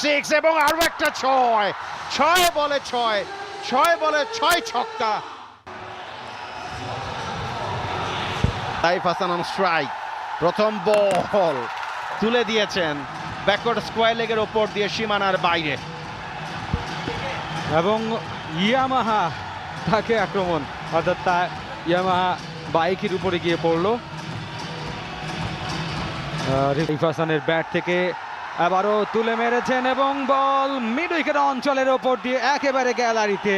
Six এবং আরো একটা ছয়। 6 বলে 6 ছক্কা। Saif Hasan on strike. প্রথম বল তুলে দিয়েছেন ব্যাকওয়ার্ড স্কোয়ার লেগের ওপর দিয়ে সীমানার বাইরে। এবং ইয়ামাহা তাকে আক্রমণ, অর্থাৎ ইয়ামাহা বাইকের উপরে গিয়ে পড়লো। সাইফ হাসানের ব্যাট থেকে আবারও তুলে মেরেছেন এবং বল মিড উইকেট অঞ্চলের ওপর দিয়ে একেবারে গ্যালারিতে,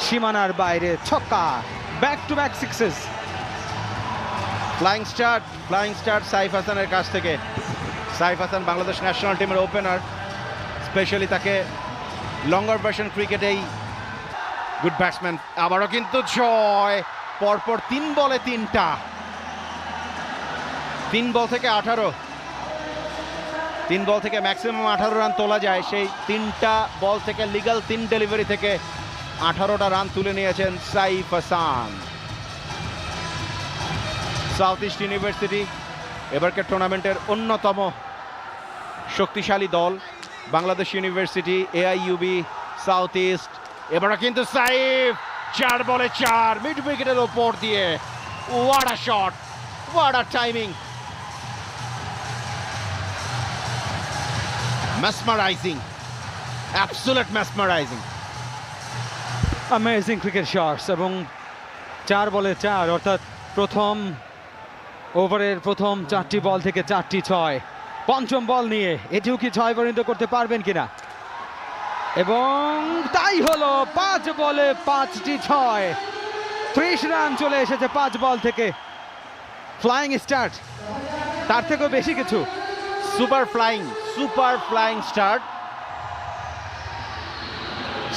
সীমানার বাইরে ছক্কা। Back to back sixes. Flying start Saif হাসানের কাছ থেকে। সাইফ হাসান বাংলাদেশ ন্যাশনাল টিমের ওপেনার, স্পেশালি তাকে লঙ্গার ভার্সন ক্রিকেটেই গুড ব্যাটসম্যান। আবারও কিন্তু জয়, পরপর 3 বলে 3টা। 3 বল থেকে 18, 3 বল থেকে ম্যাক্সিমাম 18 রান তোলা যায়। সেই 3টা বল থেকে লিগ্যাল 3 ডেলিভারি থেকে 18টা রান তুলে নিয়েছেন Saif Hasan. South east university এবারকার টুর্নামেন্টের অন্যতম শক্তিশালী দল। Bangladesh university, AIUB, south east. এবারও কিন্তু সাইফ 4 বলে 4 মিড উইকেটের ওপর দিয়ে। What a shot, what a timing, mesmerizing, absolute mesmerizing. Amazing cricket shots এবং 4 বলে 4, অর্থাৎ প্রথম ওভারের প্রথম 4টি বল থেকে 4টি 6। পঞ্চম বল নিয়ে এটিও কি 6 পরিণত করতে পারবেন কিনা, এবং তাই হলো। 5 বলে 5টি 6, 30 রান চলে এসেছে 5 বল থেকে। ফ্লাইং স্টার্ট, তার থেকেও বেশি কিছু। Super flying start,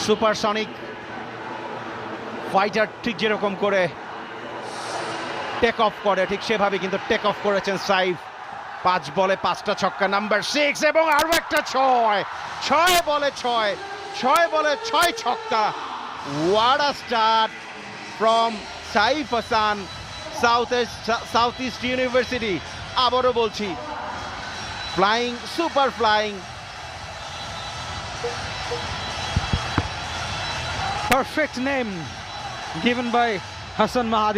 supersonic fighter ঠিক যেরকম করে টেক অফ করে, ঠিক সেভাবে কিন্তু টেক অফ করেছেন সাইফ। 5 বলে 5টা ছক্কা, নাম্বার 6 এবং আরো একটা 6 বলে 6 ছক্কা। What a start from Saif Hasan, south east university. আবারও বলছি, flying, super flying. Perfect name given by Hassan Mahdi.